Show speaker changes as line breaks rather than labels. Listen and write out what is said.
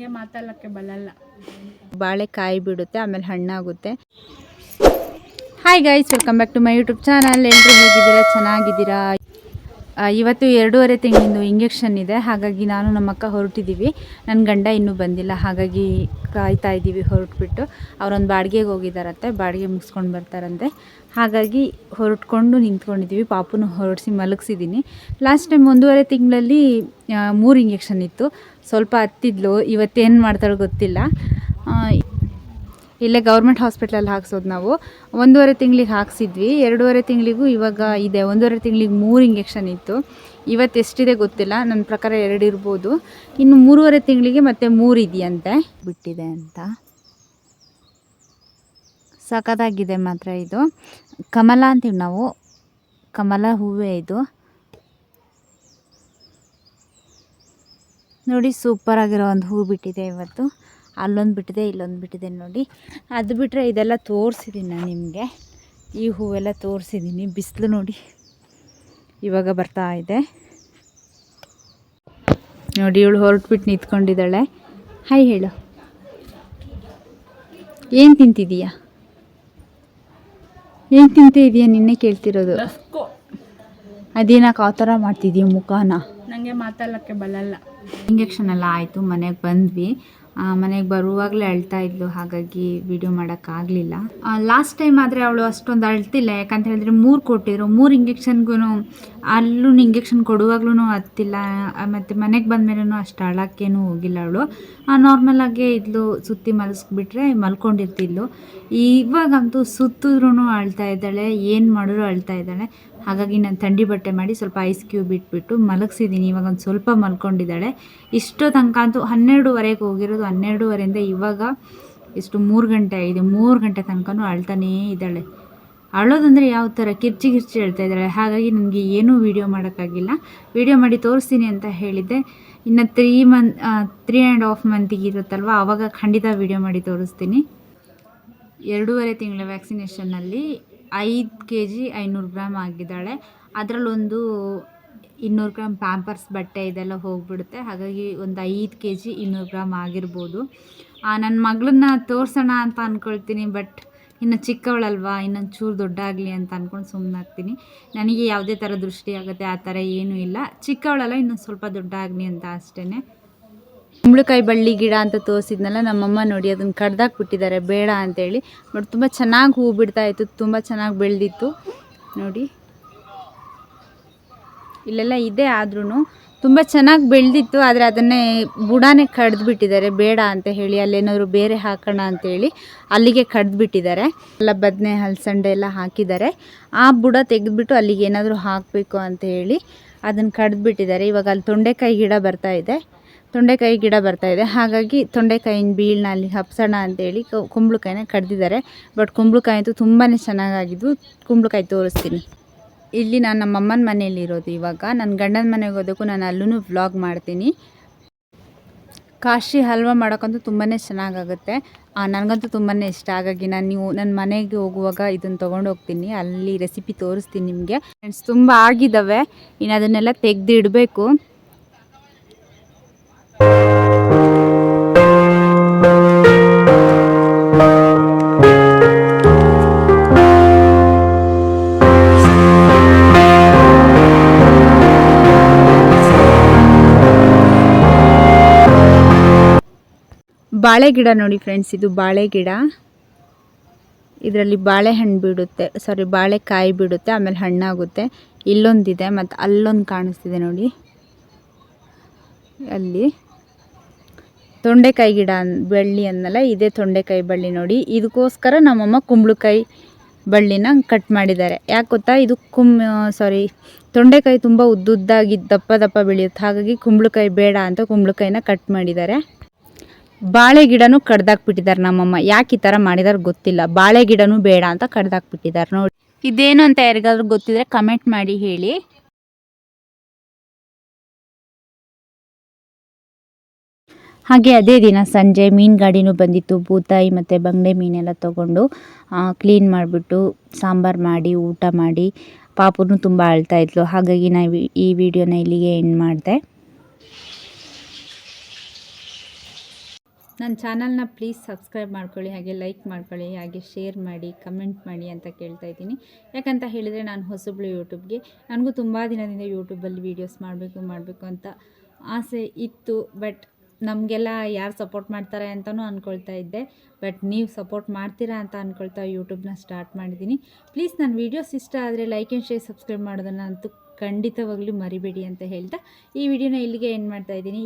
ನನಗೆ ಮಾತಾಡೋಕ್ಕೆ ಬರಲ್ಲ.
ಬಾಳೆಕಾಯಿ ಬಿಡುತ್ತೆ, ಆಮೇಲೆ ಹಣ್ಣಾಗುತ್ತೆ. Hi guys, welcome back to my YouTube channel. ಎಲ್ಲರೂ ಹೇಗಿದ್ದೀರಾ? ಚೆನ್ನಾಗಿದ್ದೀರಾ? ಇವತ್ತು 2.5 ತಿಂಗಳಿಂದು ಇಂಜೆಕ್ಷನ್ ಇದೆ. ಹಾಗಾಗಿ ನಾನು ನಮ್ಮ ಅಕ್ಕ ಹೊರಟಿದ್ದೀವಿ. ನನ್ನ ಗಂಡ ಇನ್ನೂ ಬಂದಿಲ್ಲ, ಹಾಗಾಗಿ ಕಾಯ್ತಾ ಇದ್ದೀವಿ. ಹೊರಟ್ಬಿಟ್ಟು ಅವರೊಂದು ಬಾಡಿಗೆಗೆ ಹೋಗಿದ್ದಾರಂತೆ, ಬಾಡಿಗೆ ಮುಗಿಸ್ಕೊಂಡು ಬರ್ತಾರಂತೆ. ಹಾಗಾಗಿ ಹೊರಟ್ಕೊಂಡು ನಿಂತ್ಕೊಂಡಿದ್ದೀವಿ. ಪಾಪುನು ಹೊರಡಿಸಿ ಮಲಗಿಸಿದ್ದೀನಿ. ಲಾಸ್ಟ್ ಟೈಮ್ 1.5 ತಿಂಗಳಲ್ಲಿ 3 ಇಂಜೆಕ್ಷನ್ ಇತ್ತು. ಸ್ವಲ್ಪ ಹತ್ತಿದ್ಲು. ಇವತ್ತೇನು ಮಾಡ್ತಾಳೋ ಗೊತ್ತಿಲ್ಲ. ಇಲ್ಲೇ ಗೌರ್ಮೆಂಟ್ ಹಾಸ್ಪಿಟ್ಲಲ್ಲಿ ಹಾಕ್ಸೋದು ನಾವು. 1.5 ತಿಂಗಳಿಗೆ ಹಾಕ್ಸಿದ್ವಿ. 2.5 ತಿಂಗಳಿಗೂ ಇವಾಗ ಇದೆ. 1.5 ತಿಂಗಳಿಗೆ 3 ಇಂಜೆಕ್ಷನ್ ಇತ್ತು. ಇವತ್ತು ಎಷ್ಟಿದೆ ಗೊತ್ತಿಲ್ಲ, ನನ್ನ ಪ್ರಕಾರ 2 ಇರ್ಬೋದು. ಇನ್ನು 3.5 ತಿಂಗಳಿಗೆ ಮತ್ತೆ 3 ಇದೆಯಂತೆ, ಬಿಟ್ಟಿದೆ ಅಂತ. ಸಖತ್ತಾಗಿದೆ ಮಾತ್ರ ಇದು. ಕಮಲ ಅಂತೀವಿ ನಾವು, ಕಮಲ ಹೂವೇ ಇದು. ನೋಡಿ, ಸೂಪರಾಗಿರೋ ಒಂದು ಹೂ ಬಿಟ್ಟಿದೆ ಇವತ್ತು. ಅಲ್ಲೊಂದು ಬಿಟ್ಟಿದೆ, ಇಲ್ಲೊಂದು ಬಿಟ್ಟಿದೆ ನೋಡಿ. ಅದು ಬಿಟ್ಟರೆ ಇದೆಲ್ಲ ತೋರಿಸಿದ್ದೀನಿ ನಾನು ನಿಮಗೆ. ಈ ಹೂವೆಲ್ಲ ತೋರಿಸಿದ್ದೀನಿ. ಬಿಸಿಲು ನೋಡಿ ಇವಾಗ ಬರ್ತಾ ಇದೆ ನೋಡಿ. ಇವಳು ಹೊರಟ್ಬಿಟ್ಟು ನಿಂತ್ಕೊಂಡಿದ್ದಾಳೆ. ಹಾಯ್ ಹೇಳು. ಏನು ತಿಂತಿದೀಯಾ? ಏನು ತಿಂತಿದೀಯಾ? ನಿನ್ನೆ ಕೇಳ್ತಿರೋದು. ಅದೇನಕ್ಕೆ ಆ ಥರ ಮಾಡ್ತಿದ್ದೀಯ ಮುಖಾನ?
ನನಗೆ ಮಾತಾಡೋಕ್ಕೆ ಬರಲ್ಲ.
ಇಂಜೆಕ್ಷನ್ ಎಲ್ಲ ಆಯಿತು, ಮನೆಗೆ ಬಂದ್ವಿ. ಮನೆಗೆ ಬರುವಾಗಲೇ ಅಳ್ತಾ ಇದ್ಲು, ಹಾಗಾಗಿ ವಿಡಿಯೋ ಮಾಡೋಕ್ಕಾಗಲಿಲ್ಲ. ಲಾಸ್ಟ್ ಟೈಮ್ ಆದರೆ ಅವಳು ಅಷ್ಟೊಂದು ಅಳ್ತಿಲ್ಲ. ಯಾಕಂತ ಹೇಳಿದ್ರೆ 3 ಕೊಟ್ಟಿದ್ರು. 3 ಇಂಜೆಕ್ಷನ್ಗೂ ಅಲ್ಲೂ ಇಂಜೆಕ್ಷನ್ ಕೊಡುವಾಗ್ಲೂ ಹತ್ತಿಲ್ಲ. ಮತ್ತು ಮನೆಗೆ ಬಂದಮೇಲೂ ಅಷ್ಟು ಅಳೋಕ್ಕೇನು ಹೋಗಿಲ್ಲ ಅವಳು. ನಾರ್ಮಲಾಗೇ ಇದ್ಲು. ಸುತ್ತಿ ಮಲಗಿಸ್ಬಿಟ್ರೆ ಮಲ್ಕೊಂಡಿರ್ತಿದ್ಲು. ಇವಾಗಂತೂ ಸುತ್ತಿದ್ರೂ ಅಳ್ತಾ ಇದ್ದಾಳೆ, ಏನು ಮಾಡಿದ್ರು ಅಳ್ತಾ ಇದ್ದಾಳೆ. ಹಾಗಾಗಿ ನಾನು ಥಂಡಿ ಬಟ್ಟೆ ಮಾಡಿ ಸ್ವಲ್ಪ ಐಸ್ ಕ್ಯೂಬ್ ಇಟ್ಬಿಟ್ಟು ಮಲಗಿಸಿದ್ದೀನಿ. ಇವಾಗ ಒಂದು ಸ್ವಲ್ಪ ಮಲ್ಕೊಂಡಿದ್ದಾಳೆ. ಇಷ್ಟೋ ತನಕ ಅಂತೂ 12:30ಗೆ ಹೋಗಿರೋದು. 12:30ಇಂದ ಇವಾಗ ಎಷ್ಟು 3 ಗಂಟೆ ಆಗಿದೆ. 3 ಗಂಟೆ ತನಕನೂ ಅಳ್ತಾನೇ ಇದ್ದಾಳೆ. ಅಳೋದಂದರೆ ಯಾವ ಥರ ಕಿರ್ಚಿ ಹೇಳ್ತಾ ಇದ್ದಾಳೆ. ಹಾಗಾಗಿ ನನಗೆ ಏನೂ ವೀಡಿಯೋ ಮಾಡೋಕ್ಕಾಗಿಲ್ಲ. ವೀಡಿಯೋ ಮಾಡಿ ತೋರಿಸ್ತೀನಿ ಅಂತ ಹೇಳಿದ್ದೆ. ಇನ್ನು 3.5 ಮಂತಿಗೆ ಇರುತ್ತಲ್ವ, ಆವಾಗ ಖಂಡಿತ ವೀಡಿಯೋ ಮಾಡಿ ತೋರಿಸ್ತೀನಿ. 2.5 ತಿಂಗಳ ವ್ಯಾಕ್ಸಿನೇಷನ್ನಲ್ಲಿ 5 kg 500 ಗ್ರಾಮ್ ಆಗಿದ್ದಾಳೆ. ಅದರಲ್ಲೊಂದು 200 ಗ್ರಾಮ್ ಪ್ಯಾಂಪರ್ಸ್ ಬಟ್ಟೆ ಇದೆಲ್ಲ ಹೋಗಿಬಿಡುತ್ತೆ. ಹಾಗಾಗಿ ಒಂದು 5 kg 200 ಗ್ರಾಮ್ ಆಗಿರ್ಬೋದು. ನನ್ನ ಮಗಳನ್ನ ತೋರಿಸೋಣ ಅಂತ ಅಂದ್ಕೊಳ್ತೀನಿ. ಬಟ್ ಇನ್ನು ಚಿಕ್ಕವಳಲ್ವಾ, ಇನ್ನೊಂದು ಚೂರು ದೊಡ್ಡಾಗಲಿ ಅಂತ ಅಂದ್ಕೊಂಡು ಸುಮ್ಮನಾಗ್ತೀನಿ. ನನಗೆ ಯಾವುದೇ ಥರ ದೃಷ್ಟಿ ಆಗುತ್ತೆ ಆ ಥರ ಏನೂ ಇಲ್ಲ. ಚಿಕ್ಕವಳಲ್ಲ, ಇನ್ನೊಂದು ಸ್ವಲ್ಪ ದೊಡ್ಡ ಆಗಲಿ ಅಂತ ಅಷ್ಟೇ. ಕುಂಬಳಕಾಯಿ ಬಳ್ಳಿ ಗಿಡ ಅಂತ ತೋರಿಸಿದ್ನಲ್ಲ, ನಮ್ಮಮ್ಮ ನೋಡಿ ಅದನ್ನು ಕಡ್ದಾಕ್ಬಿಟ್ಟಿದ್ದಾರೆ ಬೇಡ ಅಂತೇಳಿ. ಬಟ್ ತುಂಬ ಚೆನ್ನಾಗಿ ಹೂ ಬಿಡ್ತಾಯಿತ್ತು, ತುಂಬ ಚೆನ್ನಾಗಿ ಬೆಳೆದಿತ್ತು ನೋಡಿ. ಇಲ್ಲೆಲ್ಲ ಇದೆ, ಆದ್ರೂ ತುಂಬ ಚೆನ್ನಾಗಿ ಬೆಳೆದಿತ್ತು. ಆದರೆ ಅದನ್ನೇ ಬುಡಾನೇ ಕಡ್ದುಬಿಟ್ಟಿದ್ದಾರೆ ಬೇಡ ಅಂತ ಹೇಳಿ. ಅಲ್ಲೇನಾದ್ರು ಬೇರೆ ಹಾಕೋಣ ಅಂತೇಳಿ ಅಲ್ಲಿಗೆ ಕಡ್ದುಬಿಟ್ಟಿದ್ದಾರೆ. ಎಲ್ಲ ಬದನೆ ಹಲಸಂಡೆ ಎಲ್ಲ ಹಾಕಿದ್ದಾರೆ. ಆ ಬುಡ ತೆಗೆದುಬಿಟ್ಟು ಅಲ್ಲಿಗೆ ಏನಾದರೂ ಹಾಕಬೇಕು ಅಂತ ಹೇಳಿ ಅದನ್ನು ಕಡ್ದುಬಿಟ್ಟಿದ್ದಾರೆ. ಇವಾಗ ಅಲ್ಲಿ ತೊಂಡೆಕಾಯಿ ಗಿಡ ಬರ್ತಾ ಇದೆ. ಹಾಗಾಗಿ ತೊಂಡೆಕಾಯಿನ ಬೀಳನ್ನ ಅಲ್ಲಿ ಹಬ್ಸೋಣ ಅಂತೇಳಿ ಕುಂಬಳಕಾಯಿನ ಕಡ್ದಿದ್ದಾರೆ. ಬಟ್ ಕುಂಬಳಕಾಯಿ ಅಂತೂ ತುಂಬಾ ಚೆನ್ನಾಗಾಗಿದ್ದು. ಕುಂಬಳಕಾಯಿ ತೋರಿಸ್ತೀನಿ. ಇಲ್ಲಿ ನಾನು ನಮ್ಮಮ್ಮನ ಮನೇಲಿ ಇರೋದು. ಇವಾಗ ನನ್ನ ಗಂಡನ ಮನೆಗೆ ಹೋದಕ್ಕೂ ನಾನು ಅಲ್ಲೂ ವ್ಲಾಗ್ ಮಾಡ್ತೀನಿ. ಕಾಶಿ ಹಲ್ವಾ ಮಾಡೋಕ್ಕಂತೂ ತುಂಬಾ ಚೆನ್ನಾಗಾಗುತ್ತೆ. ನನಗಂತೂ ತುಂಬಾ ಇಷ್ಟ. ಹಾಗಾಗಿ ನನ್ನ ಮನೆಗೆ ಹೋಗುವಾಗ ಇದನ್ನು ತೊಗೊಂಡು ಹೋಗ್ತೀನಿ. ಅಲ್ಲಿ ರೆಸಿಪಿ ತೋರಿಸ್ತೀನಿ ನಿಮಗೆ. ಫ್ರೆಂಡ್ಸ್, ತುಂಬ ಆಗಿದ್ದಾವೆ, ಇನ್ನು ಅದನ್ನೆಲ್ಲ ತೆಗೆದಿಡಬೇಕು. ಬಾಳೆ ಗಿಡ ನೋಡಿ ಫ್ರೆಂಡ್ಸ್, ಇದು ಬಾಳೆ ಗಿಡ. ಇದರಲ್ಲಿ ಬಾಳೆಹಣ್ಣು ಬಿಡುತ್ತೆ, ಬಾಳೆಕಾಯಿ ಬಿಡುತ್ತೆ, ಆಮೇಲೆ ಹಣ್ಣಾಗುತ್ತೆ. ಇಲ್ಲೊಂದಿದೆ ಮತ್ತು ಅಲ್ಲೊಂದು ಕಾಣಿಸ್ತಿದೆ ನೋಡಿ. ಅಲ್ಲಿ ತೊಂಡೆಕಾಯಿ ಗಿಡ ಬಳ್ಳಿ ಅನ್ನಲ್ಲ, ಇದೇ ತೊಂಡೆಕಾಯಿ ಬಳ್ಳಿ ನೋಡಿ. ಇದಕ್ಕೋಸ್ಕರ ನಮ್ಮಮ್ಮ ಕುಂಬಳಕಾಯಿ ಬಳ್ಳಿನ ಕಟ್ ಮಾಡಿದ್ದಾರೆ. ಯಾಕೆ ಗೊತ್ತಾ, ಇದು ತೊಂಡೆಕಾಯಿ ತುಂಬ ಉದ್ದುದ್ದಾಗಿ ದಪ್ಪ ಬೆಳೆಯುತ್ತೆ. ಹಾಗಾಗಿ ಕುಂಬಳಕಾಯಿ ಬೇಡ ಅಂತ ಕುಂಬಳಕಾಯಿನ ಕಟ್ ಮಾಡಿದ್ದಾರೆ. ಬಾಳೆ ಗಿಡನೂ ಕಡ್ದಾಕ್ಬಿಟ್ಟಿದ್ದಾರೆ ನಮ್ಮಮ್ಮ. ಯಾಕೆ ಈ ಥರ ಮಾಡಿದಾರೆ ಗೊತ್ತಿಲ್ಲ. ಬಾಳೆ ಗಿಡನೂ ಬೇಡ ಅಂತ ಕಡ್ದಾಕ್ಬಿಟ್ಟಿದ್ದಾರೆ ನೋಡಿ. ಇದೇನು ಅಂತ ಯಾರಿಗಾದ್ರೂ ಗೊತ್ತಿದ್ರೆ ಕಮೆಂಟ್ ಮಾಡಿ ಹೇಳಿ. ಹಾಗೆ ಅದೇ ದಿನ ಸಂಜೆ ಮೀನು ಗಾಡಿನೂ ಬಂದಿತ್ತು. ಬೂತಾಯಿ ಮತ್ತು ಬಂಗಡೆ ಮೀನೆಲ್ಲ ತೊಗೊಂಡು ಕ್ಲೀನ್ ಮಾಡಿಬಿಟ್ಟು ಸಾಂಬಾರು ಮಾಡಿ ಊಟ ಮಾಡಿ. ಪಾಪುನು ತುಂಬ ಅಳ್ತಾಯಿದ್ಲು. ಹಾಗಾಗಿ ನಾವು ಈ ವಿಡಿಯೋನ ಇಲ್ಲಿಗೆ ಎಂಡ್ ಮಾಡಿದೆ. ನನ್ನ ಚಾನಲ್ನ ಪ್ಲೀಸ್ ಸಬ್ಸ್ಕ್ರೈಬ್ ಮಾಡ್ಕೊಳ್ಳಿ, ಹಾಗೆ ಲೈಕ್ ಮಾಡ್ಕೊಳ್ಳಿ, ಹಾಗೆ ಶೇರ್ ಮಾಡಿ, ಕಮೆಂಟ್ ಮಾಡಿ ಅಂತ ಕೇಳ್ತಾ ಇದ್ದೀನಿ. ಯಾಕಂತ ಹೇಳಿದರೆ ನಾನು ಹೊಸಬ್ಳು ಯೂಟ್ಯೂಬ್ಗೆ. ನನಗೂ ತುಂಬ ದಿನದಿಂದ ಯೂಟ್ಯೂಬಲ್ಲಿ ವೀಡಿಯೋಸ್ ಮಾಡಬೇಕು ಅಂತ ಆಸೆ ಇತ್ತು. ಬಟ್ ನಮಗೆಲ್ಲ ಯಾರು ಸಪೋರ್ಟ್ ಮಾಡ್ತಾರೆ ಅಂತಲೂ ಅಂದ್ಕೊಳ್ತಾ ಇದ್ದೆ. ಬಟ್ ನೀವು ಸಪೋರ್ಟ್ ಮಾಡ್ತೀರಾ ಅಂತ ಅಂದ್ಕೊಳ್ತಾ ಯೂಟ್ಯೂಬ್ನ ಸ್ಟಾರ್ಟ್ ಮಾಡಿದ್ದೀನಿ. ಪ್ಲೀಸ್ ನನ್ನ ವೀಡಿಯೋಸ್ ಇಷ್ಟ ಆದರೆ ಲೈಕ್ ಆ್ಯಂಡ್ ಶೇರ್ ಸಬ್ಸ್ಕ್ರೈಬ್ ಮಾಡೋದನ್ನು ಅಂತೂ ಖಂಡಿತವಾಗ್ಲೂ ಮರಿಬೇಡಿ ಅಂತ ಹೇಳ್ತಾ ಈ ವಿಡಿಯೋನ ಇಲ್ಲಿಗೆ ಎಂಡ್ ಮಾಡ್ತಾಯಿದ್ದೀನಿ.